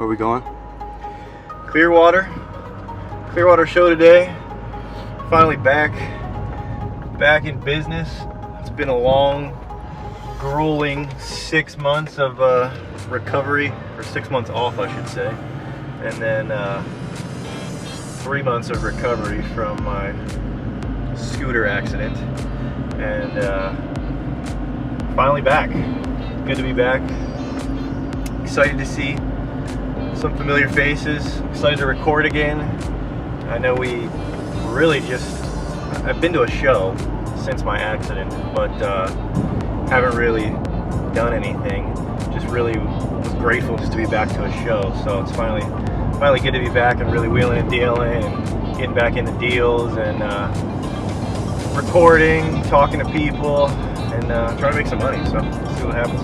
Where are we going? Clearwater show today. Finally back in business. It's been a long, grueling 6 months of recovery, or 6 months off, I should say, and then 3 months of recovery from my scooter accident, and finally back. Good to be back. Excited to see some familiar faces. Excited to record again. I know I've been to a show since my accident, but haven't really done anything. Just really was grateful just to be back to a show. So it's finally good to be back and really wheeling and dealing and getting back into deals and recording, talking to people, and trying to make some money. So let's see what happens.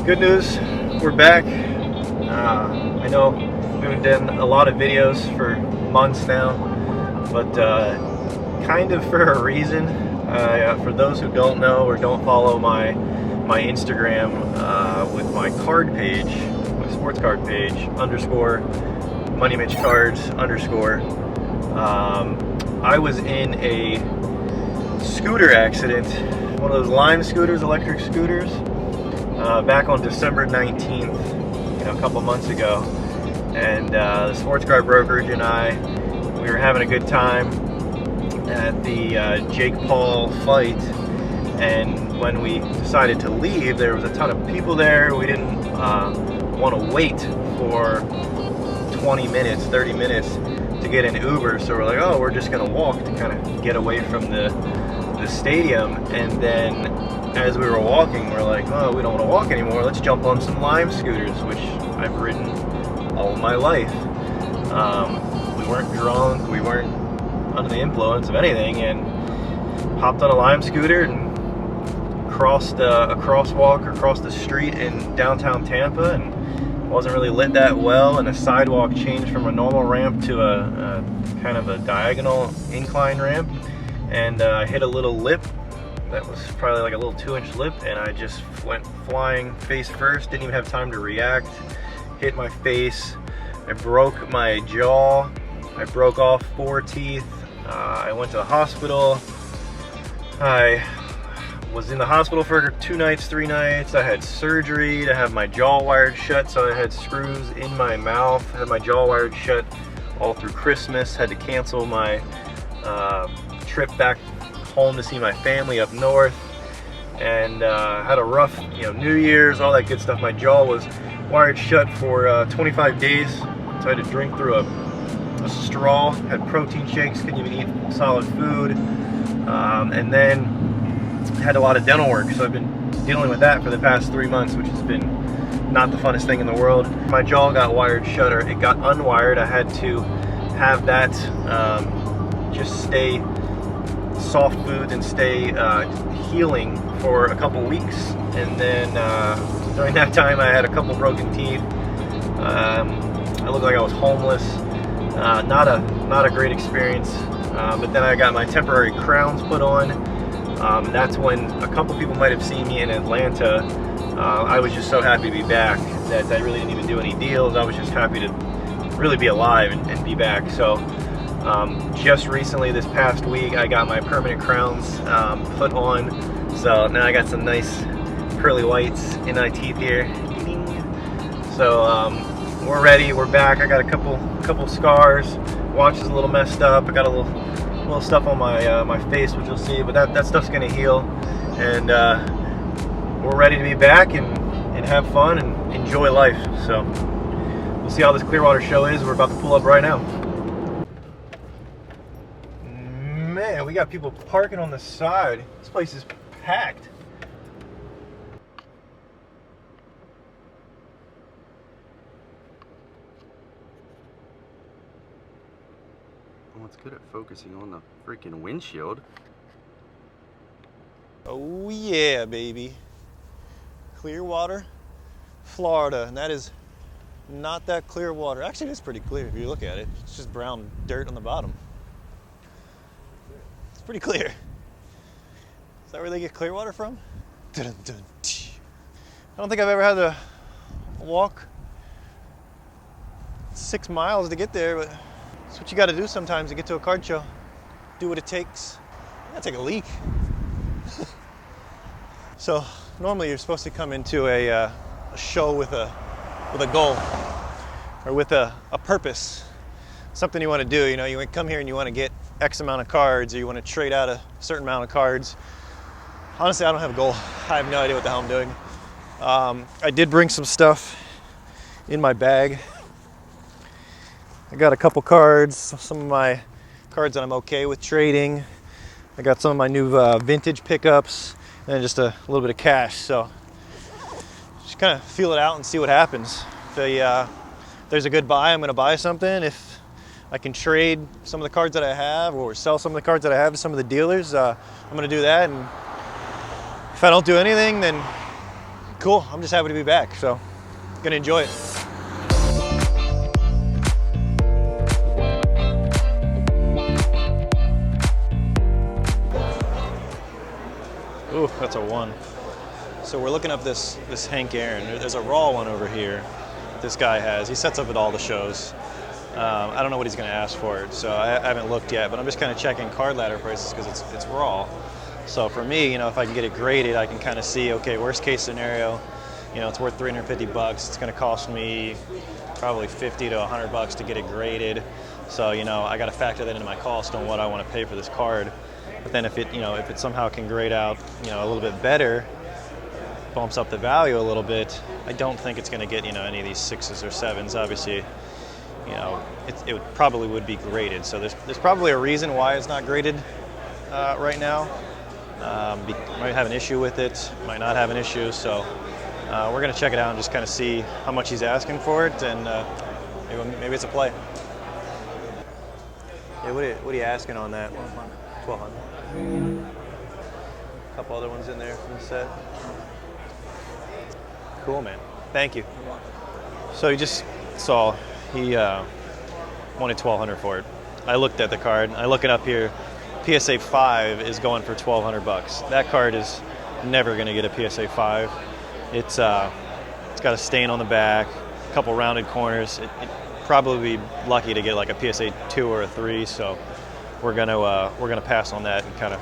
Good news, we're back. I know we haven't done a lot of videos for months now, but kind of for a reason. For those who don't know or don't follow my Instagram with my card page, my sports card page, _ Mitch Cards _ I was in a scooter accident, one of those Lime scooters, electric scooters, back on December 19th, a couple months ago, and the sports car brokerage and we were having a good time at the Jake Paul fight, and when we decided to leave, there was a ton of people there. We didn't want to wait for 20 minutes, 30 minutes to get an Uber, so we're like, oh, we're just gonna walk to kind of get away from the stadium. And then as we were walking, we're like, oh, we don't want to walk anymore, let's jump on some Lime scooters, which I've ridden all my life. We weren't drunk, we weren't under the influence of anything, and hopped on a Lime scooter and crossed a crosswalk across the street in downtown Tampa, and wasn't really lit that well, and a sidewalk changed from a normal ramp to a kind of a diagonal incline ramp, and I hit a little lip that was probably like a little 2-inch lip, and I just went flying face first, didn't even have time to react, hit my face, I broke my jaw, I broke off 4 teeth, I went to the hospital, I was in the hospital for 2 nights, 3 nights, I had surgery to have my jaw wired shut, so I had screws in my mouth, had my jaw wired shut all through Christmas, had to cancel my trip back home to see my family up north, and had a rough New Year's, all that good stuff. My jaw was wired shut for 25 days, so I had to drink through a straw, had protein shakes, couldn't even eat solid food, and then had a lot of dental work, so I've been dealing with that for the past 3 months, which has been not the funnest thing in the world. My jaw got wired shut, or it got unwired. I had to have that just stay soft foods and stay healing for a couple weeks, and then during that time I had a couple broken teeth. I looked like I was homeless. Not a great experience, but then I got my temporary crowns put on, and that's when a couple people might have seen me in Atlanta. I was just so happy to be back that I really didn't even do any deals. I was just happy to really be alive and be back. So just recently, this past week, I got my permanent crowns put on, so now I got some nice pearly whites in my teeth here. So we're ready, we're back. I got a couple scars, watch is a little messed up, I got a little stuff on my face, which you'll see, but that stuff's gonna heal, and we're ready to be back and have fun and enjoy life. So we'll see how this Clearwater show is. We're about to pull up right now. Man, we got people parking on the side. This place is packed. Oh, it's good at focusing on the freaking windshield. Oh yeah, baby. Clearwater, Florida, and that is Not that clear water. Actually, it is pretty clear if you look at it. It's just brown dirt on the bottom. It's pretty clear. Is that where they get clear water from? I don't think I've ever had to walk 6 miles to get there, but it's what you got to do sometimes to get to a card show. Do what it takes. I gotta take a leak. So normally you're supposed to come into a show with a goal or with a purpose, something you want to do. You know, you come here and you want to get X amount of cards, or you want to trade out a certain amount of cards. Honestly, I don't have a goal. I have no idea what the hell I'm doing. I did bring some stuff in my bag. I got a couple cards, some of my cards that I'm okay with trading. I got some of my new vintage pickups, and just a little bit of cash. So just kind of feel it out and see what happens. If there's a good buy, I'm going to buy something. If I can trade some of the cards that I have or sell some of the cards that I have to some of the dealers, I'm going to do that. And if I don't do anything, then cool. I'm just happy to be back. So going to enjoy it. Ooh, that's a 1. So we're looking up this Hank Aaron. There's a raw one over here this guy has. He sets up at all the shows. I don't know what he's going to ask for it, so I haven't looked yet, but I'm just kind of checking card ladder prices because it's raw. So for me, you know, if I can get it graded, I can kind of see, okay, worst case scenario, you know, it's worth $350. It's going to cost me probably $50 to $100 to get it graded. So, you know, I got to factor that into my cost on what I want to pay for this card. But then if it somehow can grade out, you know, a little bit better, bumps up the value a little bit, I don't think it's going to get, you know, any of these 6s or 7s. Obviously, you know, it probably would be graded. So there's probably a reason why it's not graded right now. Might have an issue with it, might not have an issue. So we're going to check it out and just kind of see how much he's asking for it, and maybe it's a play. Yeah, what are you asking on that? 1,200. A couple other ones in there from the set. Cool, man. Thank you. So you just saw he wanted $1,200 for it. I looked at the card. I look it up here. PSA 5 is going for $1,200. That card is never going to get a PSA 5. It's got a stain on the back, a couple rounded corners. It probably be lucky to get like a PSA 2 or a 3. So we're gonna pass on that and kind of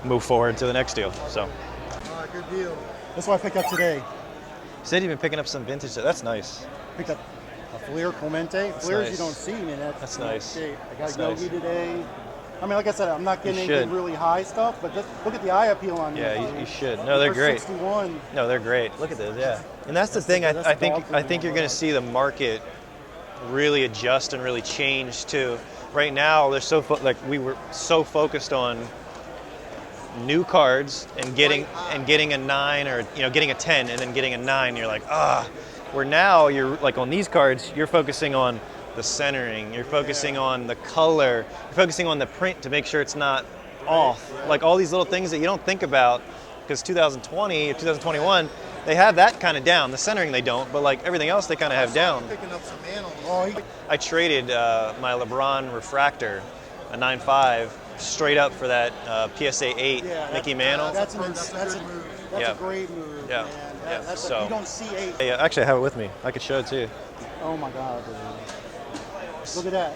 move forward to the next deal. So. Good deal. That's what I picked up today. You said you've been picking up some vintage. That's nice. Picked up a Fleer Clemente. Fleers nice. You don't see, man. That's nice. Shape. I got That's Yogi nice. today. I mean, like I said, I'm not getting You anything should. really high stuff, but just look at the eye appeal on these. Yeah, you should. No, they're great. 61. No, they're great. Look at this, yeah. And that's the thing. that's I the think dog food I think you're one. going to see the market really adjust and really change too. Right now, they're we were so focused on new cards and getting a 9 or getting a 10 and then getting a 9. You're like where now you're like on these cards you're focusing on the centering, you're focusing on the color, you're focusing on the print to make sure it's not off. Like all these little things that you don't think about because 2020 or 2021 they have that kind of down. The centering they don't, but like everything else they kind of have down. Picking up some animals. I traded my LeBron refractor, a 9.5, straight up for that PSA 8 Mickey Mantle. That's a great move, Yeah. man. So you don't see 8. Hey, actually, I have it with me. I could show it to you. Oh my God, dude. Look at that.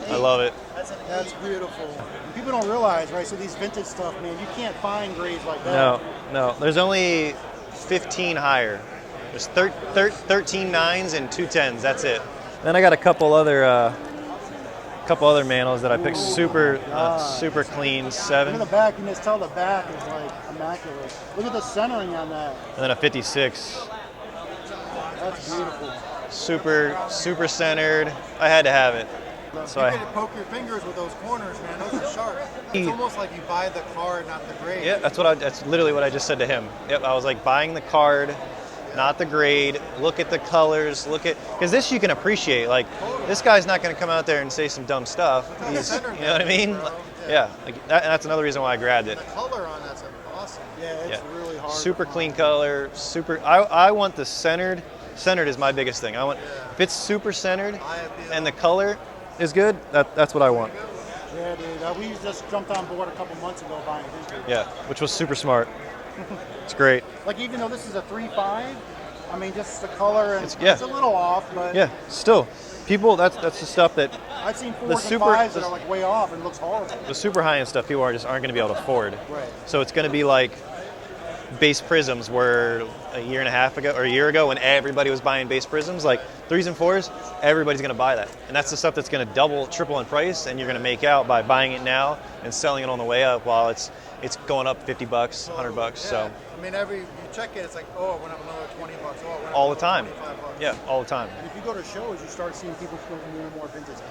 I love it. That's beautiful. And people don't realize, right? So these vintage stuff, man, you can't find grades like that. No. There's only 15 higher. There's 13 9s and 2 10s. That's it. Then I got a couple other mantles that I picked super clean, Look 7. at the back. You can just tell the back is like immaculate. Look at the centering on that. And then a 56. That's beautiful. Super centered. I had to have it. So You can poke your fingers with those corners, man. Those are sharp. It's almost like you buy the card, not the grade. Yeah, that's literally what I just said to him. Yep, I was like buying the card, not the grade. Look at the colors. Because this you can appreciate. Like this guy's not going to come out there and say some dumb stuff. You know what I mean? Bro. Yeah. Like that's another reason why I grabbed it. The color on that's awesome. Yeah, it's really hard. Super to clean find. color. I want the centered Centered is my biggest thing. I want if it's super centered and the color is good. That's what I want. Yeah, dude. We just jumped on board a couple months ago buying vintage. Yeah, which was super smart. It's great. Like even though this is a 3.5, I mean just the color and Yeah. it's a little off, but Yeah, still, people. That's the stuff that I've seen 4s the and super- 5s that are like way off and looks horrible. the super high end stuff people aren't going to be able to afford. Right. So it's going to be like base prisms were a year and a half ago or a year ago when everybody was buying base prisms, like 3s and 4s, everybody's going to buy that. And that's the stuff that's going to double, triple in price, and you're going to make out by buying it now and selling it on the way up while it's going up $50, $100. Yeah. So I mean, you check it, it's like, oh, it went up another $20. Oh, it went up all the another time. $25. Yeah, all the time. And if you go to shows, you start seeing people put more and more vintage out.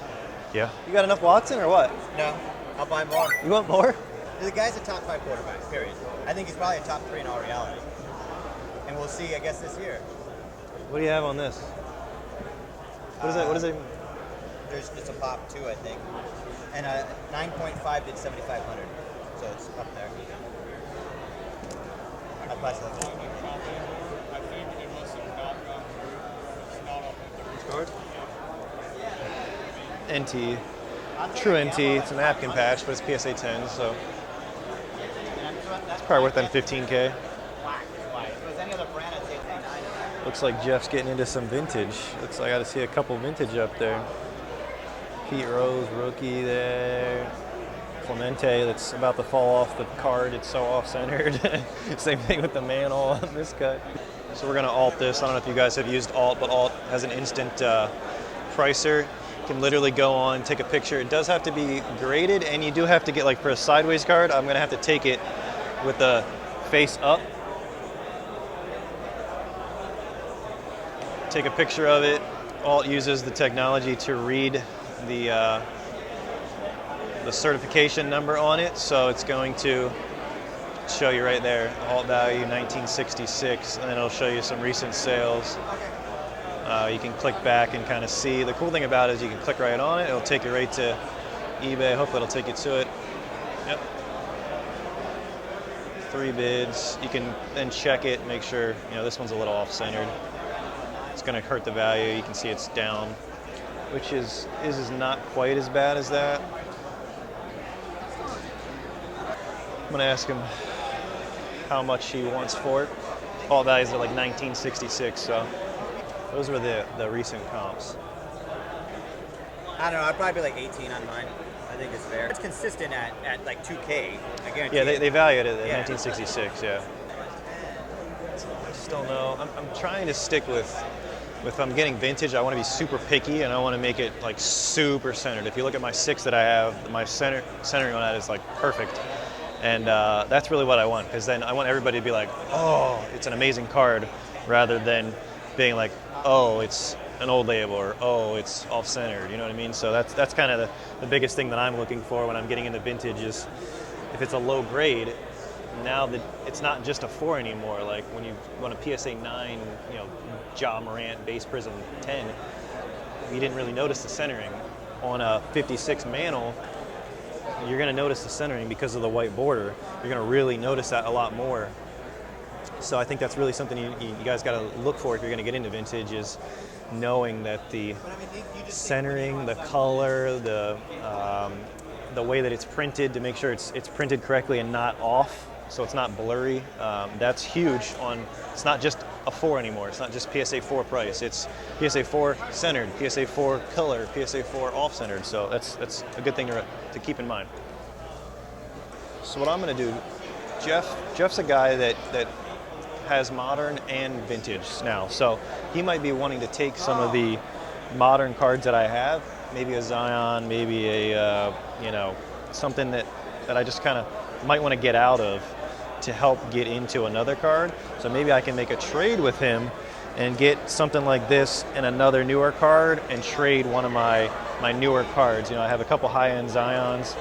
Yeah. You got enough Watson or what? No, I'll buy more. You want more? The guy's a top 5 quarterback, period. I think he's probably a top 3 in all reality. And we'll see, I guess, this year. What do you have on this? What is that? What is it? There's just a pop, too, I think. And a 9.5 did 7,500. So it's up there. I'll pass that. NT. True NT. It's a napkin patch, but it's PSA 10, so it's probably worth them 15K. Looks like Jeff's getting into some vintage. Looks like I got to see a couple vintage up there. Pete Rose, rookie there. Clemente, that's about to fall off the card. It's so off-centered. Same thing with the mantle on this cut. So we're gonna alt this. I don't know if you guys have used alt, but alt has an instant pricer. You can literally go on, take a picture. It does have to be graded, and you do have to get, like for a sideways card, I'm gonna have to take it with the face up. Take a picture of it. Alt uses the technology to read the certification number on it, so it's going to show you right there, alt value 1966, and then it'll show you some recent sales. You can click back and kind of see. The cool thing about it is you can click right on it. It'll take you right to eBay. Hopefully it'll take you to it. Yep. 3 bids. You can then check it, make sure, this one's a little off-centered. It's going to hurt the value. You can see it's down, which is not quite as bad as that. I'm going to ask him how much he wants for it. All values are like 1966, so those were the recent comps. I don't know, I'd probably be like 18 on mine. I think it's fair. It's consistent at like 2K, I guarantee. Yeah, it. they value it at 1966, yeah. I just don't know. I'm trying to stick with if I'm getting vintage, I want to be super picky and I want to make it like super centered. If you look at my 6 that I have, my centering on that is like perfect. And that's really what I want, because then I want everybody to be like, oh, it's an amazing card, rather than being like, oh, it's an old label, or oh, it's off-centered, you know what I mean? So that's kind of the biggest thing that I'm looking for when I'm getting into vintage is if it's a low grade, now that it's not just a 4 anymore. Like when you want a PSA 9, Ja Morant base prism 10, you didn't really notice the centering. On a 56 mantle, you're going to notice the centering because of the white border. You're going to really notice that a lot more. So I think that's really something you guys got to look for if you're going to get into vintage, is knowing that the centering, the color, the way that it's printed, to make sure it's printed correctly and not off, so it's not blurry. That's huge. It's not just a 4 anymore. It's not just PSA 4 price. It's PSA 4 centered, PSA 4 color, PSA 4 off-centered. So that's a good thing to keep in mind. So what I'm going to do, Jeff's a guy that has modern and vintage now. So he might be wanting to take some of the modern cards that I have, maybe a Zion, maybe a something that I just kind of might want to get out of to help get into another card. So maybe I can make a trade with him and get something like this and another newer card and trade one of my newer cards. I have a couple high-end Zions,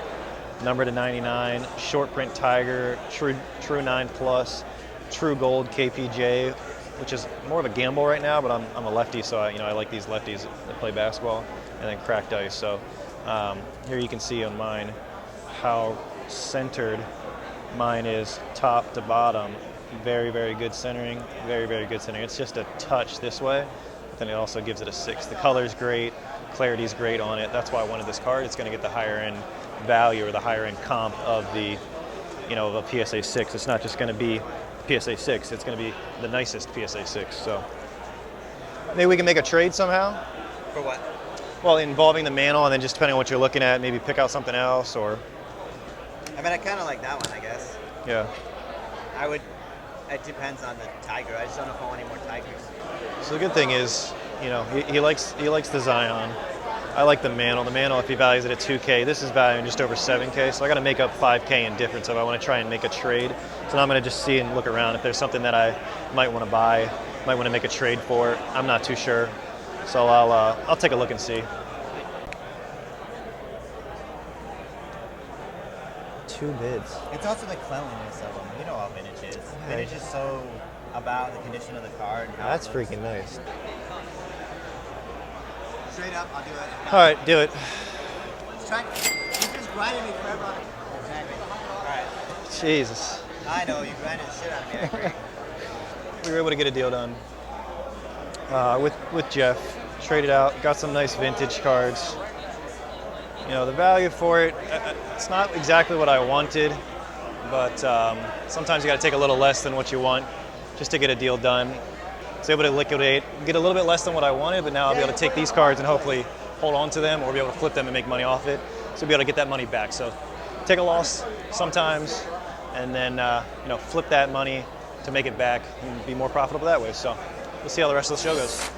numbered to 99, short print Tiger, True 9 Plus, True Gold KPJ, which is more of a gamble right now, but I'm a lefty, so I like these lefties that play basketball, and then cracked ice. So here you can see on mine how centered mine is top to bottom. very, very good centering, very, very good centering. It's just a touch this way, but then it also gives it a 6. The color's great, clarity's great on it. That's why I wanted this card. It's going to get the higher end value or the higher end comp of the, of a PSA 6. It's not just going to be PSA 6. It's going to be the nicest PSA 6. So maybe we can make a trade somehow. For what? Well, involving the mantle, and then just depending on what you're looking at, maybe pick out something else, or. I mean, I kind of like that one, I guess. Yeah. It depends on the tiger. I just don't know if I want any more tigers. So the good thing is, he likes the Zion. I like the mantle. The mantle, if he values it at 2K, this is valuing just over 7K, so I got to make up 5K in difference if I want to try and make a trade. So now I'm going to just see and look around if there's something that I might want to buy, might want to make a trade for. I'm not too sure, so I'll take a look and see. 2 bids. It's also the cleanliness of them. You know how vintage is. Vintage is so about the condition of the card. And how That's it looks. freaking nice. Straight up, I'll do it. All right, do it. He's just grinding me forever on it. Exactly. All right. Jesus. I know, you grinded the shit out of me. I agree. We were able to get a deal done with Jeff. Traded out, got some nice vintage cards. The value for it, it's not exactly what I wanted, but sometimes you got to take a little less than what you want just to get a deal done. I was able to liquidate, get a little bit less than what I wanted, but now I'll be able to take these cards and hopefully hold on to them or be able to flip them and make money off it. So be able to get that money back. So take a loss sometimes and then flip that money to make it back and be more profitable that way. So we'll see how the rest of the show goes.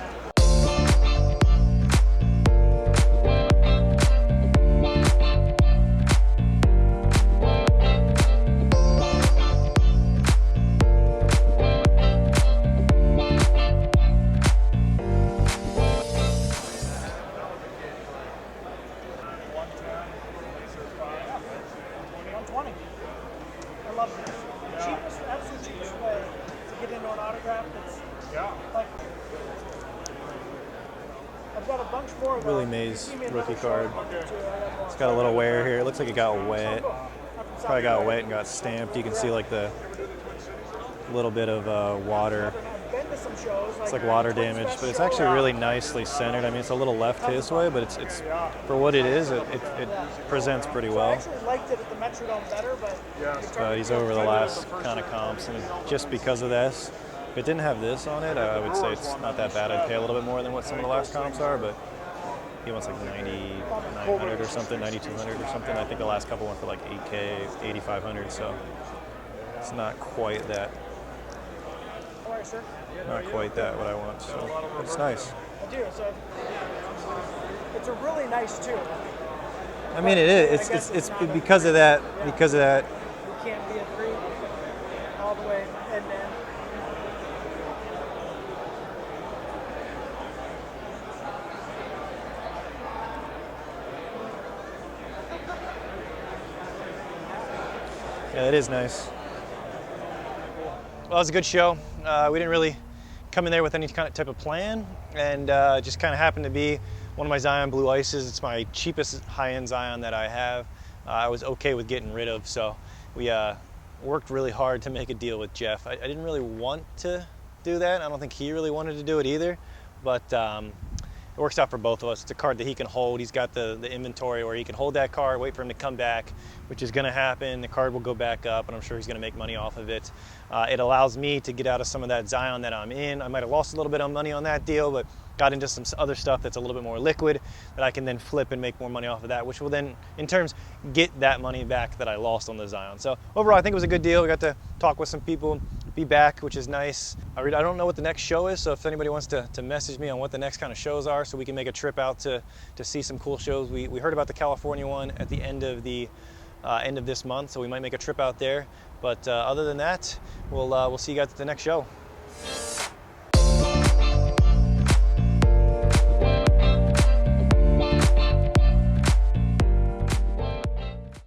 Willie Mays rookie card. It's got a little wear here. It looks like it got wet. Probably got wet and got stamped. You can see like the little bit of water. It's like water damage, but it's actually really nicely centered. I mean, it's a little left his way, but it's for what it is, it presents pretty well. He's over the last kind of comps, and just because of this, if it didn't have this on it, I would say it's not that bad. I'd pay a little bit more than what some of the last comps are, but he wants like 9,900 or something, 9,200 or something. I think the last couple went for like 8K, 8,500, so it's not quite that. Not quite that what I want, so it's nice. I do. So it's a really nice tube. I mean, it is. It's because of that. Because of that. You can't be a free all the way and then. Yeah, it is nice. Well, it was a good show. We didn't really come in there with any kind of type of plan, and just kind of happened to be one of my Zion Blue Ices. It's my cheapest high-end Zion that I have. I was okay with getting rid of, so we worked really hard to make a deal with Jeff. I didn't really want to do that. I don't think he really wanted to do it either, but it works out for both of us. It's a card that he can hold. He's got the inventory where he can hold that card, wait for him to come back, which is going to happen. The card will go back up, and I'm sure he's going to make money off of it. It allows me to get out of some of that Zion that I'm in. I might have lost a little bit of money on that deal, but got into some other stuff that's a little bit more liquid that I can then flip and make more money off of that, which will then, in terms, get that money back that I lost on the Zion. So overall, I think it was a good deal. We got to talk with some people, be back, which is nice. I don't know what the next show is, so if anybody wants to message me on what the next kind of shows are so we can make a trip out to see some cool shows. We heard about the California one at the end of this month, so we might make a trip out there. But other than that, we'll see you guys at the next show.